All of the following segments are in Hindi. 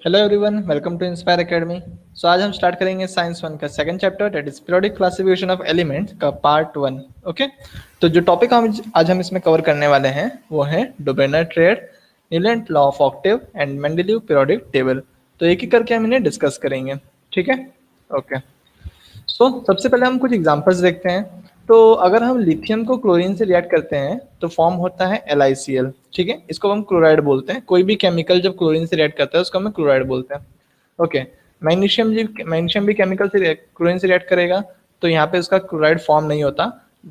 Hello everyone, welcome to inspire academy. So आज हम स्टार्ट करेंगे साइंस वन का second chapter, that is periodic classification of elements का पार्ट वन। ओके, तो जो टॉपिक हम इसमें कवर करने वाले हैं वो है Dobereiner triad, Newland law of octave and Mendeleev periodic table. तो एक एक करके हम इन्हें डिस्कस करेंगे। ठीक है, ओके। सो सबसे पहले हम कुछ एग्जांपल्स देखते हैं। तो अगर हम लिथियम को क्लोरीन से रिएक्ट करते हैं तो फॉर्म होता है LiCl। ठीक है, इसको हम क्लोराइड बोलते हैं। कोई भी केमिकल जब क्लोरीन से रिएक्ट करता है उसको हम क्लोराइड बोलते हैं। ओके, मैग्नीशियम भी केमिकल से क्लोरीन से रिएक्ट करेगा तो यहाँ पे उसका क्लोराइड फॉर्म नहीं होता,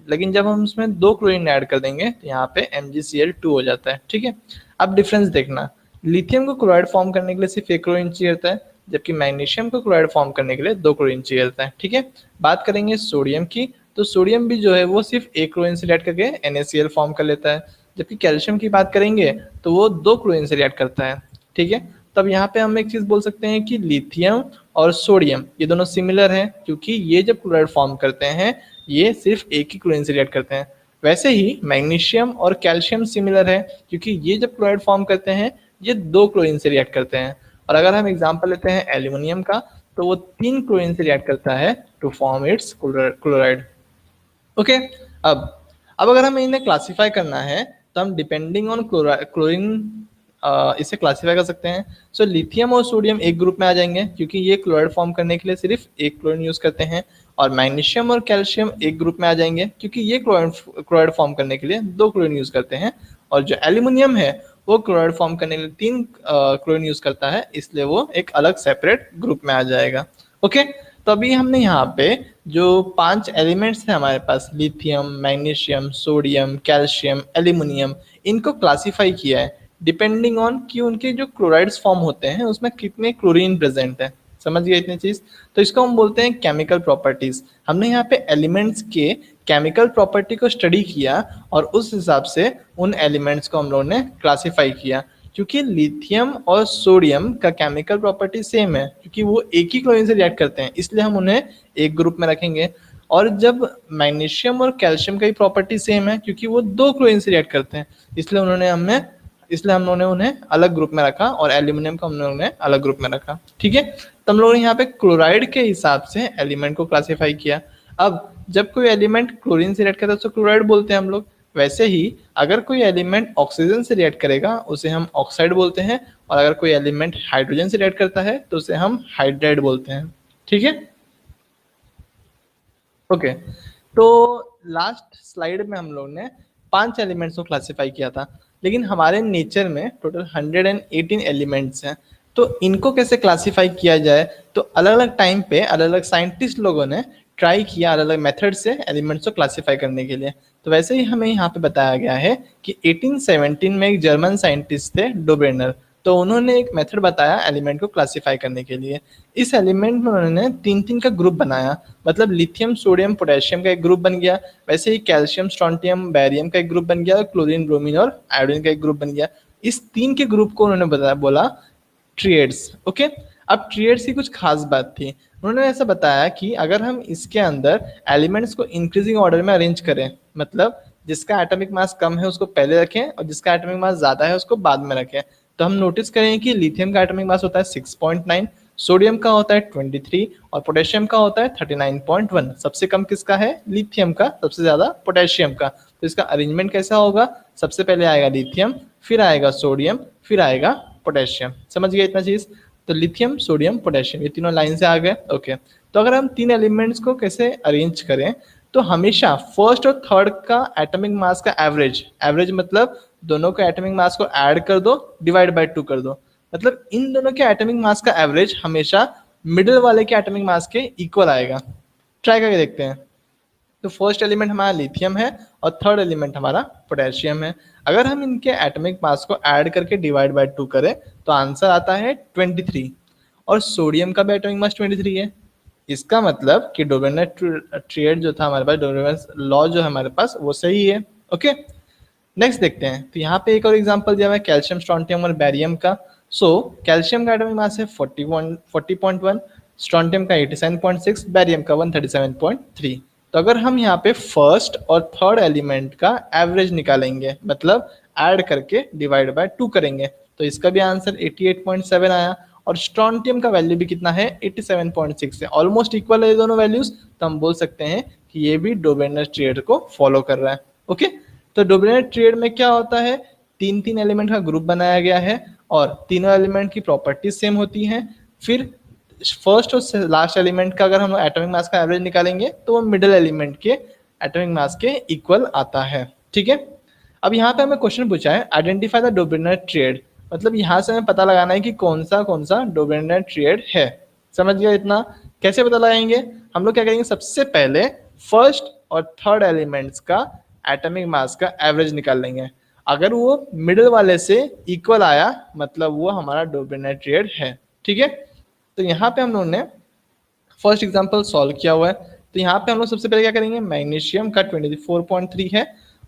लेकिन जब हम उसमें दो क्लोरीन ऐड कर देंगे तो यहाँ पे MgCl2 हो जाता है। ठीक है, अब डिफरेंस देखना, लिथियम को क्लोराइड फॉर्म करने के लिए सिर्फ एक क्लोरीन चाहिए होता है, जबकि मैग्नीशियम को क्लोराइड फॉर्म करने के लिए दो क्लोरीन चाहिए होता है। ठीक है, बात करेंगे सोडियम की, तो सोडियम भी जो है वो सिर्फ एक क्लोरीन से रिएक्ट करके NaCl फॉर्म कर लेता है, जबकि कैल्शियम की बात करेंगे तो वो दो क्लोरीन से रिएक्ट करता है। ठीक है, तब यहाँ पे हम एक चीज बोल सकते हैं कि लिथियम और सोडियम ये दोनों सिमिलर हैं, क्योंकि ये जब क्लोराइड फॉर्म करते हैं ये सिर्फ एक ही क्लोरीन से रिएक्ट करते हैं। वैसे ही मैग्नीशियम और कैल्शियम सिमिलर है, क्योंकि ये जब क्लोराइड फॉर्म करते हैं ये दो क्लोरीन से रिएक्ट करते हैं। और अगर हम एग्जांपल लेते हैं एल्यूमिनियम का, तो वो तीन क्लोरीन से रिएक्ट करता है to form its chloride. Okay, अब अगर हमें इन्हें क्लासिफाई करना है तो हम डिपेंडिंग ऑन क्लोरीन इसे क्लासिफाई कर सकते हैं। सो लिथियम और सोडियम एक ग्रुप में आ जाएंगे, क्योंकि ये क्लोराइड फॉर्म करने के लिए सिर्फ एक क्लोरीन यूज करते हैं। और मैग्नीशियम और कैल्शियम एक ग्रुप में आ जाएंगे, क्योंकि ये क्लोराइड फॉर्म करने के लिए दो क्लोरीन यूज करते हैं। और जो एल्यूमिनियम है वो क्लोराइड फॉर्म करने के लिए तीन क्लोरीन यूज करता है, इसलिए वो एक अलग सेपरेट ग्रुप में आ जाएगा। ओके, तो अभी हमने यहाँ पे जो पांच एलिमेंट्स हैं हमारे पास, lithium, magnesium, sodium, calcium, aluminium, इनको क्लासिफाई किया है डिपेंडिंग ऑन कि उनके जो क्लोराइड्स फॉर्म होते हैं उसमें कितने क्लोरीन प्रेजेंट है। समझ गए इतनी चीज? तो इसको हम बोलते हैं केमिकल प्रॉपर्टीज। हमने यहाँ पे एलिमेंट्स के केमिकल प्रॉपर्टी को स्टडी किया और उस हिसाब से उन एलिमेंट्स को हम लोगों ने क्लासिफाई किया। क्योंकि लिथियम और सोडियम का केमिकल प्रॉपर्टी सेम है, क्योंकि वो एक ही क्लोरीन से रिएक्ट करते हैं, इसलिए हम उन्हें एक ग्रुप में रखेंगे। और जब मैग्नीशियम और कैल्शियम का ही प्रॉपर्टी सेम है, क्योंकि वो दो क्लोरीन से रिएक्ट करते हैं, इसलिए हम लोगों ने उन्हें अलग ग्रुप में रखा, और एल्यूमिनियम को हमने उन्हें अलग ग्रुप में रखा। ठीक है, तो हम लोगों ने यहाँ पे क्लोराइड के हिसाब से एलिमेंट को क्लासिफाई किया। अब जब कोई एलिमेंट क्लोरीन से रिएक्ट करता है तो क्लोराइड बोलते हैं हम लोग। वैसे ही अगर कोई एलिमेंट ऑक्सीजन से रिएक्ट करेगा उसे हम ऑक्साइड बोलते हैं, और अगर कोई एलिमेंट हाइड्रोजन से रिएक्ट करता है तो उसे हम हाइड्राइड बोलते हैं। ठीक है, ओके। तो लास्ट स्लाइड में हम लोग ने पांच एलिमेंट्स को क्लासिफाई किया था, लेकिन हमारे नेचर में टोटल 118 एलिमेंट्स हैं। तो इनको कैसे क्लासिफाई किया जाए, तो अलग अलग टाइम पे अलग अलग साइंटिस्ट लोगों ने ट्राई किया अलग अलग मेथड से एलिमेंट्स को क्लासिफाई करने के लिए। तो वैसे ही हमें यहाँ पे बताया गया है कि 1817 में एक जर्मन साइंटिस्ट थे डोबेनर, तो उन्होंने एक मेथड बताया एलिमेंट को क्लासिफाई करने के लिए। इस एलिमेंट में उन्होंने तीन तीन का ग्रुप बनाया, मतलब लिथियम, सोडियम, पोटेशियम का एक ग्रुप बन गया। वैसे ही कैल्शियम, स्ट्रोंटियम, बैरियम का एक ग्रुप बन गया, और क्लोरीन, ब्रोमीन और आयोडीन का एक ग्रुप बन गया। इस तीन के ग्रुप को उन्होंने बताया, बोला ट्रिएड्स। ओके, अब ट्रिएड्स की कुछ खास बात थी। उन्होंने ऐसा बताया कि अगर हम इसके अंदर एलिमेंट्स को इंक्रीजिंग ऑर्डर में अरेंज करें, मतलब जिसका एटॉमिक मास कम है उसको पहले रखें और जिसका एटॉमिक मास ज्यादा है उसको बाद में रखें, तो हम नोटिस करें कि लिथियम का एटॉमिक मास होता है 6.9, सोडियम का होता है 23 और पोटेशियम का होता है 39.1। सबसे कम किसका है? लिथियम का, सबसे ज्यादा पोटेशियम का। तो इसका अरेंजमेंट कैसा होगा? सबसे पहले आएगा लिथियम, फिर आएगा सोडियम, फिर आएगा पोटेशियम। समझ गए इतना चीज? तो लिथियम, सोडियम, पोटेशियम, ये तीनों लाइन से आ गए। ओके, तो अगर हम तीन एलिमेंट्स को कैसे अरेंज करें, तो हमेशा फर्स्ट और थर्ड का एटॉमिक मास का एवरेज मतलब दोनों के एटॉमिक मास को ऐड कर दो, डिवाइड बाय 2 कर दो, मतलब इन दोनों के एटॉमिक मास का एवरेज हमेशा मिडिल वाले के एटॉमिक मास के इक्वल आएगा। ट्राई करके देखते हैं। तो फर्स्ट एलिमेंट हमारा लिथियम है और थर्ड एलिमेंट हमारा पोटेशियम है। अगर हम इनके एटॉमिक मास को ऐड करके डिवाइड बाय 2 करें तो आंसर आता है 23, और सोडियम का भी एटॉमिक मास 23 है। इसका मतलब कि डोबेनर ट्रिएड जो था हमारे पास, डोबेनर लॉ जो है हमारे पास, वो सही है। ओके, नेक्स्ट देखते हैं। तो यहाँ पे एक और एग्जांपल दिया हुआ है कैल्शियम, स्ट्रोंटियम और बैरियम का। सो कैल्शियम का एटॉमिक मास है 40.1, स्ट्रोंटियम का 87.6, बैरियम का 137.3। तो अगर हम यहाँ पे फर्स्ट और थर्ड एलिमेंट का एवरेज निकालेंगे, मतलब ऐड करके डिवाइड बाय 2 करेंगे, तो इसका भी आंसर 88.7 आया। और स्ट्रॉन्टियम का वैल्यू भी कितना है 87.6 है, ऑलमोस्ट इक्वल है ये दोनों वैल्यूज, तो हम बोल सकते हैं कि ये भी डोबेनर ट्रिएड को फॉलो कर रहा है। ओके, तो डोबेनर ट्रिएड में क्या होता है, तीन तीन एलिमेंट का ग्रुप बनाया गया है और तीनों एलिमेंट की प्रॉपर्टीज सेम होती हैं। फिर फर्स्ट और लास्ट एलिमेंट का अगर हम एटॉमिक मास का एवरेज निकालेंगे तो वो मिडिल एलिमेंट के एटॉमिक मास के इक्वल आता है। ठीक है, अब यहाँ पे हमें क्वेश्चन पूछा है आइडेंटिफाई द डोबेनर ट्रिएड, मतलब यहाँ से हमें पता लगाना है कि कौन सा डोबेनर ट्रिएड है। समझ गया इतना? कैसे पता लगाएंगे? हम लोग क्या करेंगे, सबसे पहले फर्स्ट और थर्ड एलिमेंट्स का एटॉमिक मास का एवरेज निकाल लेंगे। अगर वो मिडिल वाले से इक्वल आया मतलब वो हमारा डोबेनर ट्रिएड है। ठीक है, तो यहाँ पे हम लोगों ने फर्स्ट एग्जांपल सॉल्व किया हुआ है। तो यहाँ पे हम लोग सबसे पहले क्या करेंगे, मैग्नीशियम का 24.3 है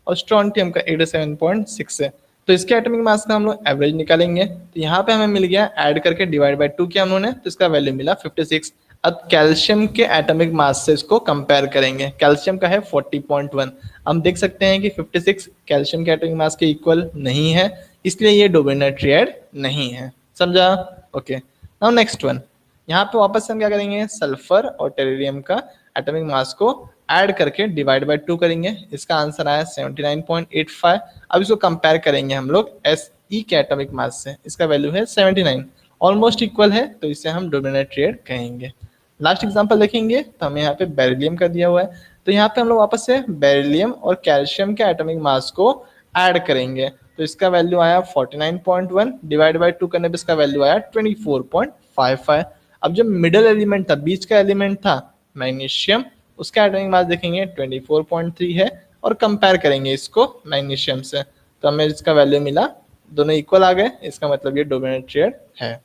और स्ट्रॉन्टियम का 87.6 है, तो इसके एटॉमिक मास का हम लोग एवरेज निकालेंगे। तो यहाँ पे हमें मिल गया, ऐड करके डिवाइड बाय 2 किया हम लोगों ने, तो इसका वैल्यू मिला 56। अब कैल्शियम के एटॉमिक मास से इसको कंपेयर करेंगे, कैल्शियम का है 40.1। हम देख सकते हैं कि 56 कैल्शियम के एटॉमिक मास के इक्वल नहीं है, इसलिए ये डोबेनर ट्रिएड नहीं है। समझा? Okay, now next one. यहाँ पे वापस से हम क्या करेंगे, सल्फर और टेरिडियम का एटॉमिक मास को ऐड करके डिवाइड बाय 2 करेंगे, इसका आंसर आया 79.85। अब इसको कंपेयर करेंगे हम लोग Fe के एटॉमिक मास से, इसका वैल्यू है 79, ऑलमोस्ट इक्वल है, तो इसे हम डोबेनर ट्रिएड कहेंगे। लास्ट एग्जांपल देखेंगे तो हमें यहाँ पे बेरिलियम का दिया हुआ है, तो यहाँ पे हम लोग वापस से बेरिलियम और कैल्शियम के एटॉमिक मास को ऐड करेंगे, तो इसका वैल्यू आया 49.1, डिवाइड बाय 2 करने पे इसका वैल्यू आया 24.55। अब जो मिडिल एलिमेंट था, बीच का एलिमेंट था मैग्नीशियम, उसका एटॉमिक मास देखेंगे 24.3 है और कंपेयर करेंगे इसको मैग्नीशियम से, तो हमें इसका वैल्यू मिला, दोनों इक्वल आ गए, इसका मतलब ये डोबेनर ट्रिएड है।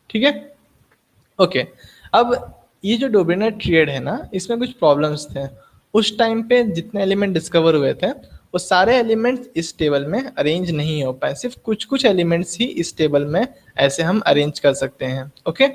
ठीक है, ओके। अब ये जो डोबेनर ट्रिएड है ना, इसमें कुछ प्रॉब्लम्स थे। उस टाइम पे जितने एलिमेंट डिस्कवर हुए थे वो सारे एलिमेंट्स इस टेबल में अरेंज नहीं हो पाए, सिर्फ कुछ कुछ एलिमेंट्स ही इस टेबल में ऐसे हम अरेंज कर सकते हैं। ओके,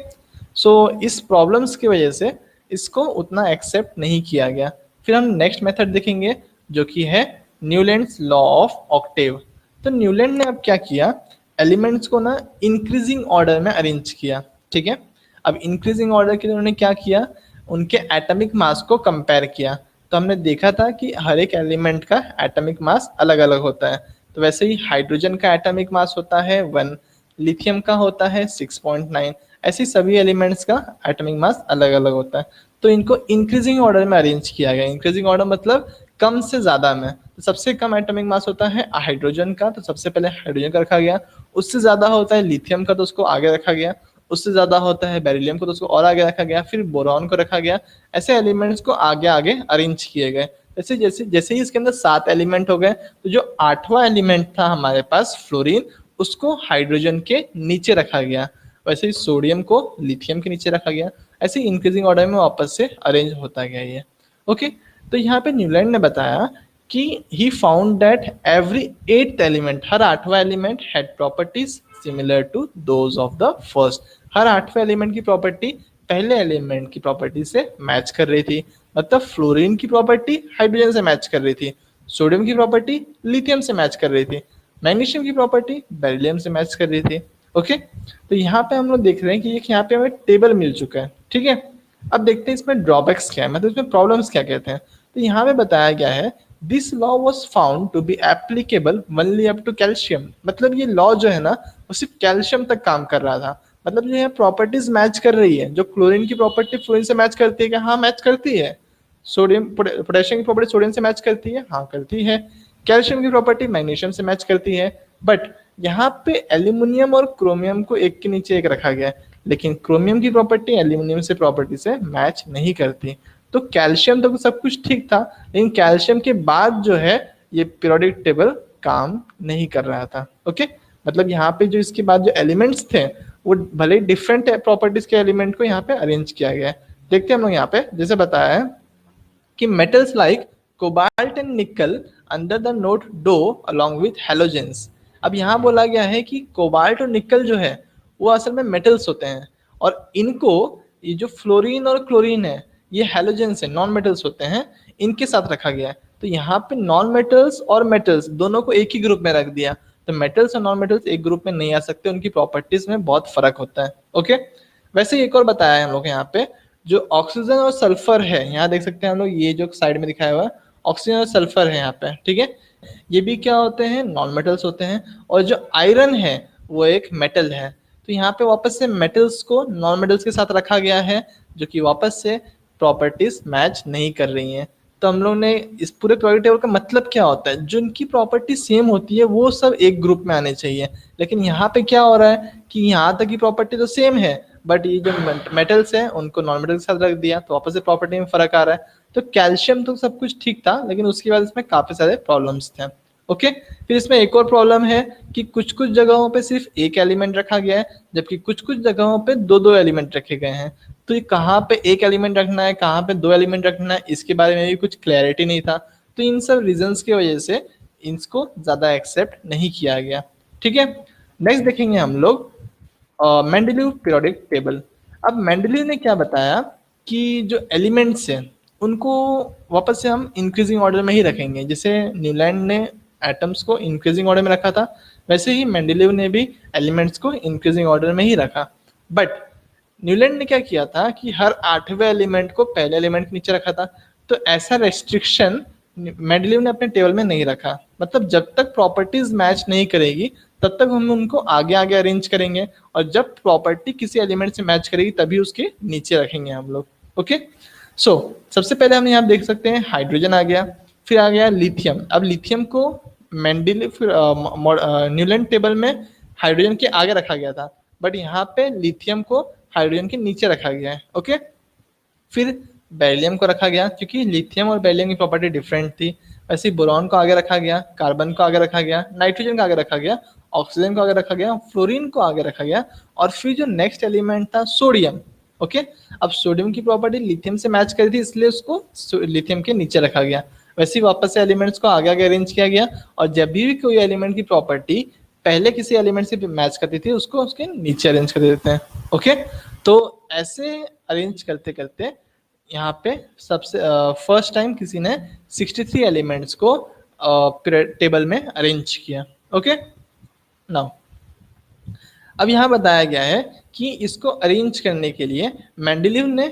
सो इस प्रॉब्लम्स की वजह से इसको उतना एक्सेप्ट नहीं किया गया। फिर हम नेक्स्ट मेथड देखेंगे जो कि है न्यूलैंड्स लॉ ऑफ ऑक्टेव। तो न्यूलैंड ने अब क्या किया, एलिमेंट्स को ना इंक्रीजिंग ऑर्डर में अरेंज किया। ठीक है, अब इंक्रीजिंग ऑर्डर के लिए उन्होंने क्या किया, उनके एटॉमिक मास को कंपेयर किया। तो हमने देखा था कि हर एक एलिमेंट का एटॉमिक मास अलग अलग होता है, तो वैसे ही हाइड्रोजन का एटॉमिक मास होता है 1, लिथियम का होता है 6.9, ऐसी सभी एलिमेंट्स का एटॉमिक मास अलग अलग होता है। तो इनको इंक्रीजिंग ऑर्डर में अरेंज किया गया। इंक्रीजिंग ऑर्डर मतलब कम से ज्यादा में। तो सबसे कम एटॉमिक मास होता है हाइड्रोजन का, तो सबसे पहले हाइड्रोजन का रखा गया। उससे ज्यादा होता है लिथियम का, तो उसको आगे रखा गया। उससे ज्यादा होता है बेरिलियम को, तो उसको और आगे रखा गया। फिर बोरॉन को रखा गया। ऐसे एलिमेंट्स को आगे आगे अरेंज किए गए। जैसे जैसे जैसे ही इसके अंदर 7 एलिमेंट हो गए, तो जो 8वां एलिमेंट था हमारे पास फ्लोरीन, उसको हाइड्रोजन के नीचे रखा गया। वैसे ही सोडियम को लिथियम के नीचे रखा गया। ऐसे इंक्रीजिंग ऑर्डर में वापस से अरेंज होता गया ये। ओके, तो यहाँ पे न्यूलैंड ने बताया कि he found that every 8th element, हर 8वां element had properties similar to those of the first. हर 8वें एलिमेंट की प्रॉपर्टी पहले एलिमेंट की प्रॉपर्टी से मैच कर रही थी। मतलब फ्लोरीन की प्रॉपर्टी हाइड्रोजन से मैच कर रही थी, सोडियम की प्रॉपर्टी लिथियम से मैच कर रही थी, मैग्नीशियम की प्रॉपर्टी बेरिलियम से मैच कर रही थी। ओके, तो यहाँ पे हम लोग देख रहे हैं कि यहाँ पे हमें टेबल मिल चुका है। ठीक है, अब देखते हैं इसमें ड्रॉबैक्स क्या है, मतलब इसमें प्रॉब्लम्स क्या कहते हैं। तो यहाँ पे बताया गया है this law was found to be applicable only up to calcium. मतलब ये लॉ जो है ना वो सिर्फ कैल्शियम तक काम कर रहा था। मतलब जो है प्रॉपर्टीज मैच कर रही है। जो क्लोरीन की प्रॉपर्टी फ्लोरीन से मैच करती है क्या? हाँ मैच करती है। सोडियम पोटेशियम की प्रॉपर्टी सोडियम से मैच करती है? हाँ करती है। कैल्शियम की प्रॉपर्टी मैग्नीशियम से मैच करती है। बट यहाँ पे एल्यूमिनियम और क्रोमियम को एक के नीचे एक रखा गया है, लेकिन क्रोमियम की प्रॉपर्टी एल्यूमिनियम से प्रॉपर्टी से मैच नहीं करती। तो कैल्शियम तो सब कुछ ठीक था, लेकिन कैल्शियम के बाद जो है ये पीरियोडिक टेबल काम नहीं कर रहा था। ओके, मतलब यहाँ पे जो इसके बाद जो एलिमेंट्स थे वो भले डिफरेंट प्रॉपर्टीज के एलिमेंट को यहाँ पे अरेंज किया गया है। देखते हैं हम लोग यहाँ पे, जैसे बताया है कि metals like cobalt and nickel under the note do along with halogens. अब यहाँ बोला गया है कि कोबाल्ट और निकल जो है वो असल में मेटल्स होते हैं, और इनको ये जो फ्लोरीन और क्लोरीन है ये हेलोजेंस है, नॉन मेटल्स होते हैं, इनके साथ रखा गया है। तो यहाँ पे नॉन मेटल्स और मेटल्स दोनों को एक ही ग्रुप में रख दिया। तो मेटल्स और नॉन मेटल्स एक ग्रुप में नहीं आ सकते, उनकी प्रॉपर्टीज में बहुत फर्क होता है। ओके, वैसे ही एक और बताया है हम लोग यहाँ पे, जो ऑक्सीजन और सल्फर है, यहाँ देख सकते हैं हम लोग, ये जो साइड में दिखाया हुआ है ऑक्सीजन और सल्फर है यहाँ पे, ठीक है, ये भी क्या होते हैं, नॉन मेटल्स होते हैं। और जो आयरन है वो एक मेटल है। तो यहाँ पे वापस से मेटल्स को नॉन मेटल्स के साथ रखा गया है, जो कि वापस से प्रॉपर्टीज मैच नहीं कर रही हैं। तो हम लोग ने इस पूरे प्रोडक्ट टेबल का मतलब क्या होता है, जो इनकी प्रॉपर्टी सेम होती है वो सब एक ग्रुप में आने चाहिए। लेकिन यहाँ पे क्या हो रहा है कि यहाँ तक की प्रॉपर्टी तो सेम है, बट ये जो मेटल्स हैं उनको नॉन मेटल के साथ रख दिया, तो वापस से प्रॉपर्टी में फर्क आ रहा है। तो कैल्शियम तो सब कुछ ठीक था, लेकिन उसके बाद इसमें काफी सारे प्रॉब्लम्स थे। ओके, फिर इसमें एक और प्रॉब्लम है कि कुछ कुछ जगहों पे सिर्फ एक एलिमेंट रखा गया है, जबकि कुछ कुछ जगहों पे दो दो एलिमेंट रखे गए हैं। तो ये कहाँ पे एक एलिमेंट रखना है, कहाँ पे दो एलिमेंट रखना है, इसके बारे में भी कुछ क्लैरिटी नहीं था। तो इन सब रीजंस की वजह से इसको ज्यादा एक्सेप्ट नहीं किया गया। ठीक है, नेक्स्ट देखेंगे हम लोग मेंडेलीव पीरियोडिक टेबल। अब मेंडेलीव ने क्या बताया कि जो एलिमेंट्स हैं उनको वापस से हम इंक्रीजिंग ऑर्डर में ही रखेंगे। जैसे न्यूलैंड ने एटम्स को इंक्रीजिंग ऑर्डर में रखा था, वैसे ही मेंडेलीव ने भी एलिमेंट्स को इंक्रीजिंग ऑर्डर में ही रखा। बट न्यूलैंड ने क्या किया था कि हर 8वें एलिमेंट को पहले एलिमेंट के नीचे रखा था। तो ऐसा रेस्ट्रिक्शन मेंडेलीव ने अपने टेबल में नहीं रखा। मतलब जब तक प्रॉपर्टीज मैच नहीं करेगी तब तक हम उनको आगे आगे अरेंज करेंगे, और जब प्रॉपर्टी किसी एलिमेंट से मैच करेगी तभी उसके नीचे रखेंगे हम लोग। ओके, सो सबसे पहले हम यहाँ देख सकते हैं हाइड्रोजन आ गया, फिर आ गया लिथियम। अब लिथियम को मेंडेलीव फिर न्यूलैंड टेबल में हाइड्रोजन के आगे रखा गया था, बट यहाँ पे लिथियम को हाइड्रोजन के नीचे रखा गया है। ओके, फिर बेरिलियम को रखा गया, क्योंकि लिथियम और बेरिलियम की प्रॉपर्टी डिफरेंट थी। वैसे बोरॉन को आगे रखा गया, कार्बन को आगे रखा गया, नाइट्रोजन को आगे रखा गया, ऑक्सीजन को आगे रखा गया, फ्लोरीन को आगे रखा गया, और फिर जो नेक्स्ट एलिमेंट था सोडियम। ओके, अब सोडियम की प्रॉपर्टी लिथियम से मैच करी थी, इसलिए उसको लिथियम के नीचे रखा गया। वैसे ही वापस से एलिमेंट्स को आगे आगे अरेंज किया गया, और जब भी कोई एलिमेंट की प्रॉपर्टी पहले किसी एलिमेंट से मैच करती थी उसको उसके नीचे अरेंज कर देते हैं। ओके, तो ऐसे अरेंज करते करते यहाँ पे सबसे फर्स्ट टाइम किसी ने 63 एलिमेंट्स को टेबल में अरेंज किया। ओके, नाउ अब यहाँ बताया गया है कि इसको अरेंज करने के लिए मेंडेलीव ने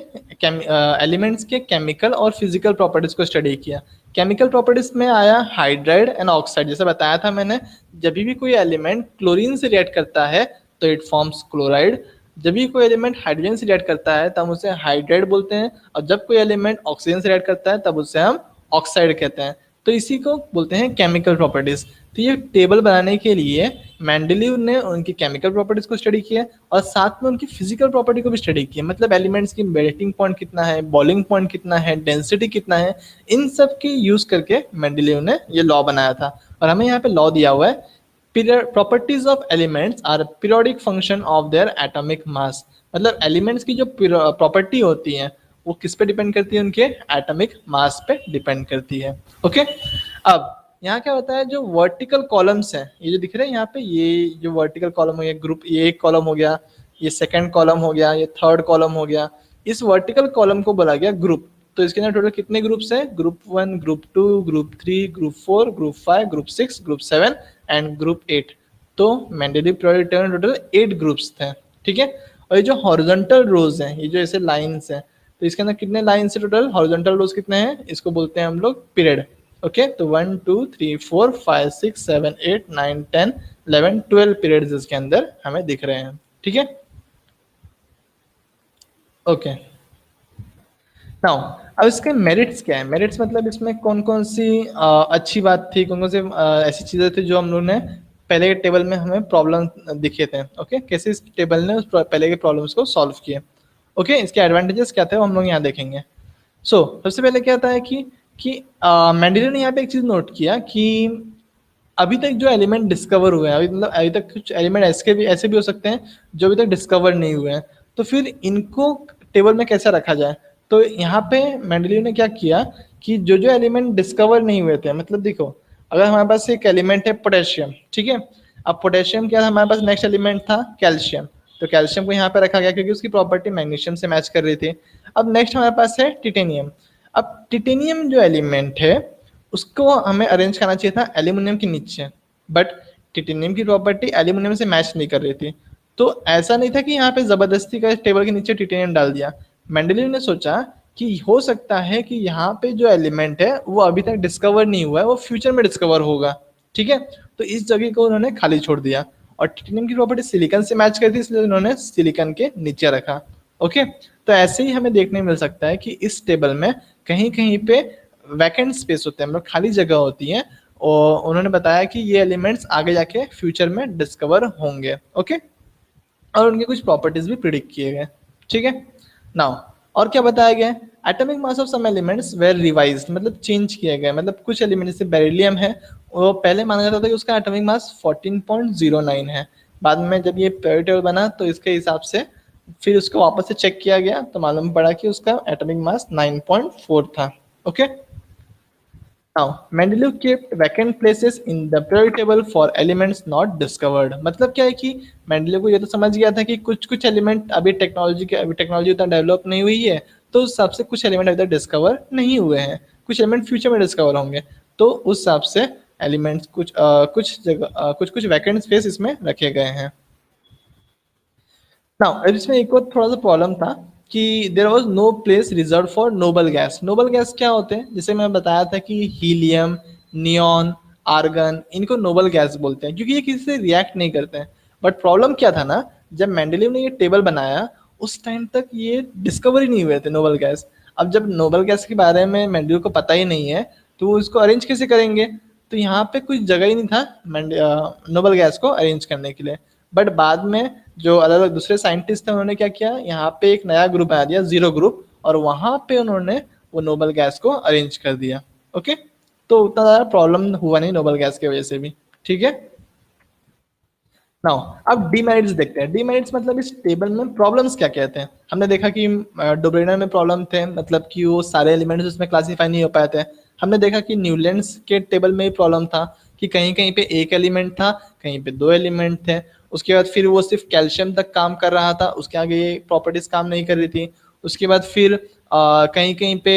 एलिमेंट्स के केमिकल और फिजिकल प्रॉपर्टीज को स्टडी किया। केमिकल प्रॉपर्टीज में आया हाइड्राइड एंड ऑक्साइड। जैसे बताया था मैंने, जब भी कोई एलिमेंट क्लोरीन से रिएक्ट करता है तो इट फॉर्म्स क्लोराइड, जब भी कोई एलिमेंट हाइड्रोजन से रिएक्ट करता है तब उसे हाइड्राइड बोलते हैं, और जब कोई एलिमेंट ऑक्सीजन से रिएक्ट करता है तब उसे हम ऑक्साइड कहते हैं। तो इसी को बोलते हैं केमिकल प्रॉपर्टीज। तो ये टेबल बनाने के लिए मेंडेलीव ने उनकी केमिकल प्रॉपर्टीज को स्टडी किया और साथ में उनकी फिजिकल प्रॉपर्टी को भी स्टडी किया। मतलब एलिमेंट्स की मेल्टिंग पॉइंट कितना है, बॉइलिंग पॉइंट कितना है, डेंसिटी कितना है, इन सब की यूज करके मेंडेलीव ने ये लॉ बनाया था। और हमें यहाँ पे लॉ दिया हुआ है, properties of elements are periodic function of their atomic mass। मतलब एलिमेंट्स की जो प्रॉपर्टी होती है वो किस पे डिपेंड करती है, उनके एटॉमिक मास पे डिपेंड करती है। ओके, अब यहाँ क्या होता है, जो वर्टिकल कॉलम्स हैं, ये जो दिख रहे हैं यहाँ पे, ये जो वर्टिकल कॉलम हो गया ग्रुप, ये एक कॉलम हो गया, ये सेकंड कॉलम हो गया, ये थर्ड कॉलम हो गया, इस वर्टिकल कॉलम को बोला गया ग्रुप। तो इसके अंदर टोटल कितने ग्रुप्स हैं, group 1, group 2, group 3, group 4, group 5, group 6, group 7 and group 8। तो मेंडेलीव पीरियोडिक टेबल में टोटल 8 ग्रुप्स थे। ठीक है, और ये जो हॉरिजॉन्टल रोज हैं, ये जो ऐसे लाइंस हैं, तो इसके अंदर कितने लाइंस है टोटल, हॉरिजॉन्टल रोज कितने हैं, इसको बोलते हैं हम लोग पीरियड। ओके, तो 1 2 3 4 5 6 7 8 9 10 11 12 पीरियड्स इसके अंदर हमें दिख रहे हैं। ठीक है, ओके, नाउ अब इसके मेरिट्स क्या है। मेरिट्स मतलब इसमें कौन कौन सी अच्छी बात थी, कौन कौन सी ऐसी चीजें थी जो हम लोगों ने पहले के टेबल में हमें प्रॉब्लम दिखे थे। ओके, कैसे इस टेबल ने उस पहले के प्रॉब्लम्स को सॉल्व किए। ओके, इसके एडवांटेजेस क्या थे वो हम लोग यहाँ देखेंगे। सबसे पहले क्या होता है कि मेंडेलीव ने यहाँ पे एक चीज नोट किया कि अभी तक जो एलिमेंट डिस्कवर हुए हैं, अभी तक कुछ एलिमेंट ऐसे भी हो सकते हैं जो अभी तक डिस्कवर नहीं हुए हैं, तो फिर इनको टेबल में कैसे रखा जाए। तो यहाँ पे मेंडेलीव ने क्या किया कि जो जो एलिमेंट डिस्कवर नहीं हुए थे, मतलब देखो अगर हमारे पास एक एलिमेंट है पोटेशियम, ठीक है, अब पोटेशियम क्या हमारे पास नेक्स्ट एलिमेंट था कैल्शियम, तो कैल्शियम को यहाँ पे रखा गया क्योंकि उसकी प्रॉपर्टी मैग्नीशियम से मैच कर रही थी। अब नेक्स्ट हमारे पास है टिटेनियम। अब टिटेनियम जो एलिमेंट है उसको हमें अरेंज करना चाहिए था एल्यूमिनियम के नीचे, बट टिटेनियम की प्रॉपर्टी एल्यूमिनियम से मैच नहीं कर रही थी। तो ऐसा नहीं था कि यहाँ पे जबरदस्ती का टेबल के नीचे टिटेनियम डाल दिया। मेंडलीव ने सोचा कि हो सकता है कि यहाँ पे जो एलिमेंट है वो अभी तक डिस्कवर नहीं हुआ है, वो फ्यूचर में डिस्कवर होगा। ठीक है, तो इस जगह को उन्होंने खाली छोड़ दिया और टिटेनियम की प्रॉपर्टी सिलिकॉन से मैच करती है, इसलिए उन्होंने सिलिकॉन के नीचे रखा। ओके, तो ऐसे ही हमें देखने मिल सकता है कि इस टेबल में कहीं कहीं पे वैकेंट स्पेस होते हैं, मतलब खाली जगह होती है, और उन्होंने बताया कि ये एलिमेंट्स आगे जाके फ्यूचर में डिस्कवर होंगे। ओके, और उनके कुछ प्रॉपर्टीज भी प्रिडिक्ट किए गए। ठीक है, नाउ और क्या बताया गया, atomic mass of some elements were revised, मतलब चेंज किए गए। मतलब कुछ एलिमेंट जैसे बेरिलियम है, वो पहले माना जाता था कि उसका एटॉमिक मास 14.09 है। बाद में जब ये पीरियोडिक टेबल बना तो इसके हिसाब से फिर उसको वापस से चेक किया गया तो मालूम पड़ा कि उसका एटॉमिक मास 9.4 था। Okay, Now, Mendeleev kept vacant places in the periodic table for elements not discovered. मतलब क्या है कि मेंडलीव को ये तो समझ गया था कि कुछ कुछ एलिमेंट अभी टेक्नोलॉजी उतना डेवलप नहीं हुई है, तो उस हिसाब से कुछ एलिमेंट अभी तक डिस्कवर नहीं हुए हैं, कुछ एलिमेंट फ्यूचर में डिस्कवर होंगे, तो उस हिसाब से एलिमेंट्स कुछ जगह कुछ वैकेंट स्पेस इसमें रखे गए हैं। नाउ इसमें एक और थोड़ा सा प्रॉब्लम था कि there was no place reserve for noble gas. Noble gas क्या होते हैं, जैसे मैं बताया था कि हीलियम, नियॉन, आर्गन, इनको नोबल गैस बोलते हैं क्योंकि ये किसी से रिएक्ट नहीं करते हैं। बट प्रॉब्लम क्या था ना, जब मेंडलीव ने ये टेबल बनाया उस टाइम तक ये डिस्कवर ही नहीं हुए थे नोबल गैस। अब जब नोबल गैस के बारे में मेंडलीव को पता ही नहीं है तो वो इसको अरेंज कैसे करेंगे, तो यहाँ पे कुछ जगह ही नहीं था नोबल गैस को अरेंज करने के लिए। बट बाद में जो अलग अलग दूसरे साइंटिस्ट थे उन्होंने क्या किया, यहाँ पे एक नया ग्रुप बना दिया, जीरो ग्रुप, और वहां पे उन्होंने वो नोबल गैस को अरेंज कर दिया। ओके, तो उतना ज्यादा प्रॉब्लम हुआ नहीं नोबल गैस की वजह से भी। ठीक है, नाउ अब डीमेरिट्स देखते हैं। डीमेरिट्स मतलब इस टेबल में प्रॉब्लम्स क्या कहते हैं। हमने देखा कि डोब्रेनर में प्रॉब्लम थे, मतलब कि वो सारे एलिमेंट्स उसमें क्लासीफाई नहीं हो पाए थे। हमने देखा कि न्यूलैंड्स के टेबल में भी प्रॉब्लम था कि कहीं कहीं पे एक एलिमेंट था, कहीं पे दो एलिमेंट थे। उसके बाद फिर वो सिर्फ कैल्शियम तक काम कर रहा था, उसके आगे ये प्रॉपर्टीज काम नहीं कर रही थी। उसके बाद फिर कहीं कहीं पे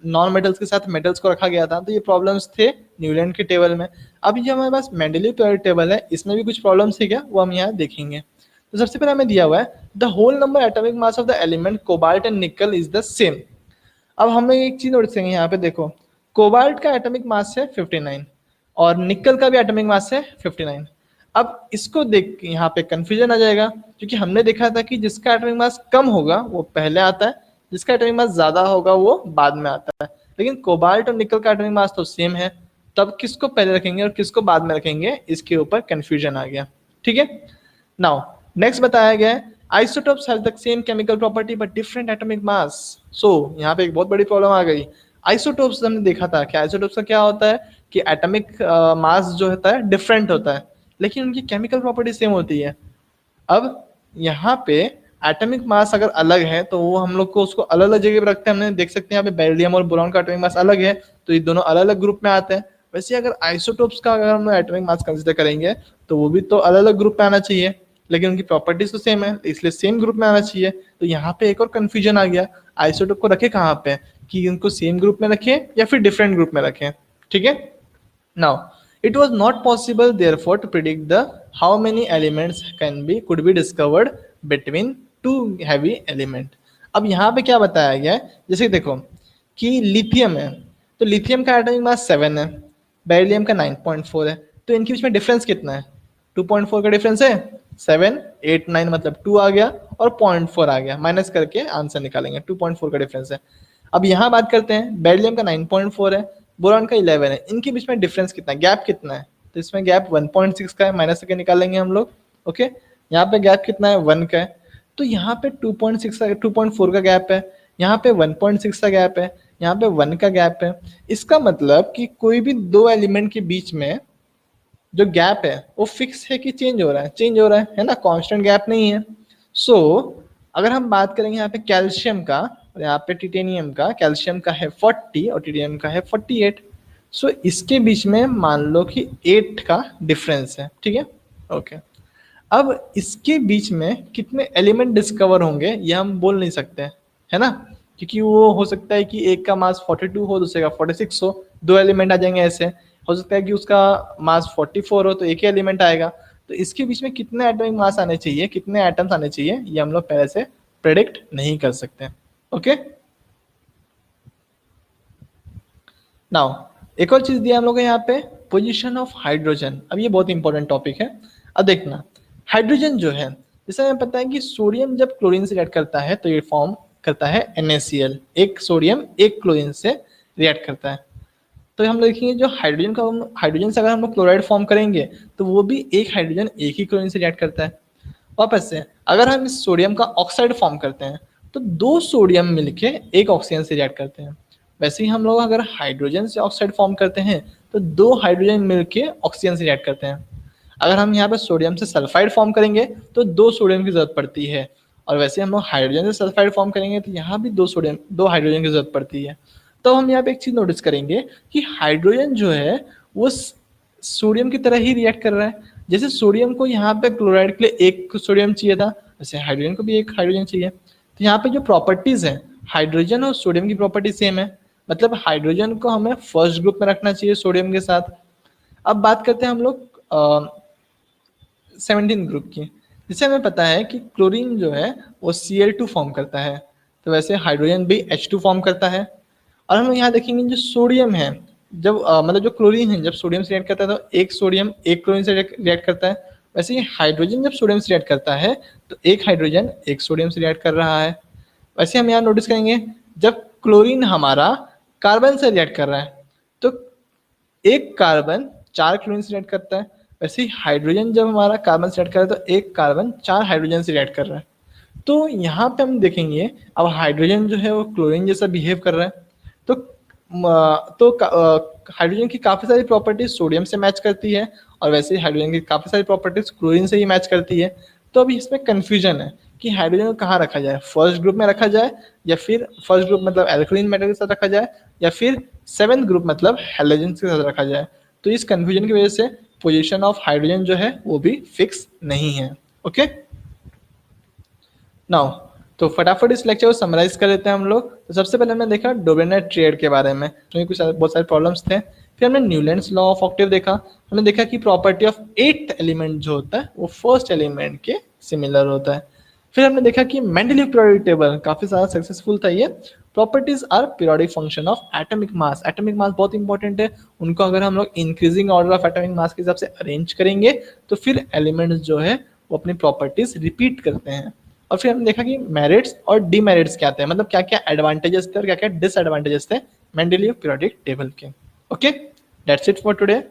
नॉन मेटल्स के साथ मेटल्स को रखा गया था, तो ये प्रॉब्लम्स थे न्यूलैंड के टेबल में। अब जो हमारे पास मेंडलीव पीरियोडिक टेबल है, इसमें भी कुछ प्रॉब्लम्स है क्या, वो हम यहाँ देखेंगे। तो सबसे पहले हमें दिया हुआ है the whole number atomic mass of the element cobalt and nickel is the same. अब हमें एक चीज नोटिस करेंगे यहाँ पे, देखो कोबाल्ट का एटॉमिक मास है 59 और निकल का भी एटॉमिक मास है 59। अब इसको देख के यहाँ पे कंफ्यूजन आ जाएगा क्योंकि हमने देखा था कि जिसका एटॉमिक मास कम होगा वो पहले आता है, जिसका एटॉमिक मास ज्यादा होगा वो बाद में आता है। लेकिन कोबाल्ट और निकल का एटॉमिक मास तो सेम है, तब किसको पहले रखेंगे और किसको बाद में रखेंगे, इसके ऊपर कंफ्यूजन आ गया। ठीक है, नाउ नेक्स्ट बताया गया है isotopes have the same chemical property but different atomic mass. So यहाँ पे एक बहुत बड़ी प्रॉब्लम आ गई। आइसोटोप्स हमने देखा था कि आइसोटोप्स का क्या होता है कि एटॉमिक मास जो होता है डिफरेंट होता है, लेकिन उनकी केमिकल प्रॉपर्टी सेम होती है। अब यहाँ पे एटॉमिक मास अगर अलग है तो वो हम लोग को उसको अलग अलग जगह पे रखते हैं। हमने देख सकते हैं यहाँ पे बेरिलियम और बोरॉन का एटॉमिक मास अलग है, तो ये दोनों अलग अलग ग्रुप में आते हैं। वैसे अगर आइसोटोप्स का अगर हम एटॉमिक मास कंसिडर करेंगे तो वो भी तो अलग अलग ग्रुप में आना चाहिए, लेकिन उनकी प्रॉपर्टीज तो सेम है, इसलिए सेम ग्रुप में आना चाहिए। तो यहाँ पे एक और कंफ्यूजन आ गया, आइसोटोप को रखे कहाँ पे, कि उनको सेम ग्रुप में रखें या फिर डिफरेंट ग्रुप में रखें। ठीक है, now it was not possible therefore to predict the how many elements could be discovered between two heavy element। अब यहाँ पे क्या बताया गया है, जैसे देखो कि लिथियम है, तो लिथियम का एटॉमिक मास 7 है, बेरिलियम का 9.4 है, तो इनके बीच में डिफरेंस कितना है, 2.4 का डिफरेंस है। 7 8 9 मतलब 2 आ गया और 0.4 आ गया, माइनस करके आंसर निकालेंगे, 2.4 का डिफरेंस है। अब यहाँ बात करते हैं, बेरिलियम का 9.4 है, बोरॉन का 11 है, इनके बीच में डिफरेंस कितना है, गैप कितना है, तो इसमें गैप 1.6 का है, माइनस करके निकालेंगे हम लोग। ओके, यहाँ पे गैप कितना है, 1 का है, तो यहाँ पे 2.6 का 2.4 का गैप है, यहाँ पे 1.6 का गैप है, यहाँ पे 1 का गैप है। इसका मतलब कि कोई भी दो एलिमेंट के बीच में जो गैप है वो फिक्स है कि चेंज हो रहा है, चेंज हो रहा है ना, कांस्टेंट गैप नहीं है। सो अगर हम बात करेंगे यहाँ पे कैल्शियम का और यहाँ पे टिटेनियम का, कैल्शियम का है 40 और टिटेनियम का है 48। सो इसके बीच में मान लो कि 8 का डिफरेंस है। ठीक है, ओके, अब इसके बीच में कितने एलिमेंट डिस्कवर होंगे ये हम बोल नहीं सकते, है ना, क्योंकि वो हो सकता है कि एक का मास 42 हो, दूसरे का 46 हो, दो एलिमेंट आ जाएंगे ऐसे। हो सकता है कि उसका मास 44 हो तो एक ही एलिमेंट आएगा। तो इसके बीच में कितने एटॉमिक मास आने चाहिए, कितने एटम्स आने चाहिए, ये हम लोग पहले से प्रेडिक्ट नहीं कर सकते। ओके, नाउ एक और चीज दिया हम लोग को यहाँ पे, पोजीशन ऑफ हाइड्रोजन। अब ये बहुत इंपॉर्टेंट टॉपिक है। अब देखना, हाइड्रोजन जो है, जैसे हमें पता है कि सोडियम जब क्लोरीन से रिएक्ट करता है तो ये फॉर्म करता है NaCl, एक सोडियम एक क्लोरीन से रिएक्ट करता है। तो हम देखेंगे जो हाइड्रोजन का, हाइड्रोजन से अगर हम लोग क्लोराइड फॉर्म करेंगे तो वो भी एक हाइड्रोजन एक ही क्लोरीन से रिएक्ट करता है। वापस से अगर हम इस सोडियम का ऑक्साइड फॉर्म करते हैं तो दो सोडियम मिलके एक ऑक्सीजन से रिएक्ट करते हैं। वैसे ही हम लोग अगर हाइड्रोजन से ऑक्साइड फॉर्म करते हैं तो दो हाइड्रोजन मिलके ऑक्सीजन से रिएक्ट करते हैं। अगर हम यहाँ पे सोडियम से सल्फाइड फॉर्म करेंगे तो दो सोडियम की जरूरत पड़ती है, और वैसे हम लोग हाइड्रोजन से सल्फाइड फॉर्म करेंगे तो यहाँ भी दो हाइड्रोजन की जरूरत पड़ती है। तो हम यहाँ पे एक चीज नोटिस करेंगे कि हाइड्रोजन जो है वो सोडियम की तरह ही रिएक्ट कर रहा है। जैसे सोडियम को यहाँ पे क्लोराइड के लिए एक सोडियम चाहिए था, वैसे हाइड्रोजन को भी एक हाइड्रोजन चाहिए। तो यहाँ पे जो प्रॉपर्टीज है, हाइड्रोजन और सोडियम की प्रॉपर्टी सेम है, मतलब हाइड्रोजन को हमें फर्स्ट ग्रुप में रखना चाहिए सोडियम के साथ। अब बात करते हैं हम लोग 17 ग्रुप की। जिसे हमें पता है कि क्लोरीन जो है वो Cl2 फॉर्म करता है, तो वैसे हाइड्रोजन भी H2 फॉर्म करता है। और हम यहाँ देखेंगे जो सोडियम है, जब मतलब जो क्लोरीन है जब सोडियम से रिएक्ट करता है तो एक सोडियम एक क्लोरीन से रिएक्ट करता है। वैसे ही हाइड्रोजन जब सोडियम से रिएक्ट करता है तो एक हाइड्रोजन एक सोडियम से रिएक्ट कर रहा है। वैसे हम यहाँ नोटिस करेंगे जब क्लोरीन हमारा कार्बन से रिएक्ट कर रहा है तो एक कार्बन चार क्लोरीन से रिएक्ट करता है। वैसे ही हाइड्रोजन जब हमारा कार्बन से रिएक्ट कर रहा है तो एक कार्बन चार हाइड्रोजन से रिएक्ट कर रहा है। तो यहाँ पे हम देखेंगे अब हाइड्रोजन जो है वो क्लोरीन जैसा बिहेव कर रहा है। तो हाइड्रोजन की काफी सारी प्रॉपर्टीज सोडियम से मैच करती है, और वैसे ही हाइड्रोजन की काफी सारी प्रॉपर्टीज क्लोरीन से ही मैच करती है। तो अभी इसमें कंफ्यूजन है कि हाइड्रोजन को कहाँ रखा जाए, फर्स्ट ग्रुप में रखा जाए या फिर फर्स्ट ग्रुप मतलब एल्कलीन मेटल के साथ रखा जाए, या फिर सेवेंथ ग्रुप मतलब हैलोजन के साथ रखा जाए। तो इस कंफ्यूजन की वजह से पोजीशन ऑफ हाइड्रोजन जो है वो भी फिक्स नहीं है। ओके, नाउ तो फटाफट इस लेक्चर को समराइज कर लेते हैं हम लोग। तो सबसे पहले हमने देखा डोबेनेट ट्रिएड के बारे में, क्योंकि कुछ बहुत सारे प्रॉब्लम्स थे। फिर हमने न्यूलैंड्स लॉ ऑफ ऑक्टेव देखा। हमने देखा कि प्रॉपर्टी ऑफ एट एलिमेंट जो होता है वो फर्स्ट एलिमेंट के सिमिलर होता है। फिर हमने देखा कि मेंडलीव पीरियोडिक टेबल काफी ज्यादा सक्सेसफुल था ये। Properties are periodic function of atomic mass. Atomic mass बहुत इंपॉर्टेंट है, उनको अगर हम लोग increasing order of atomic mass के हिसाब से अरेंज करेंगे तो फिर एलिमेंट्स जो है वो अपनी प्रॉपर्टीज रिपीट करते हैं। और फिर हमने देखा कि मेरिट्स और डीमेरिट्स क्या थे, मतलब क्या क्या एडवांटेजेस थे और क्या क्या डिसएडवांटेजेस थे मेंडलीव पीरियोडिक टेबल के। Okay, that's it for today.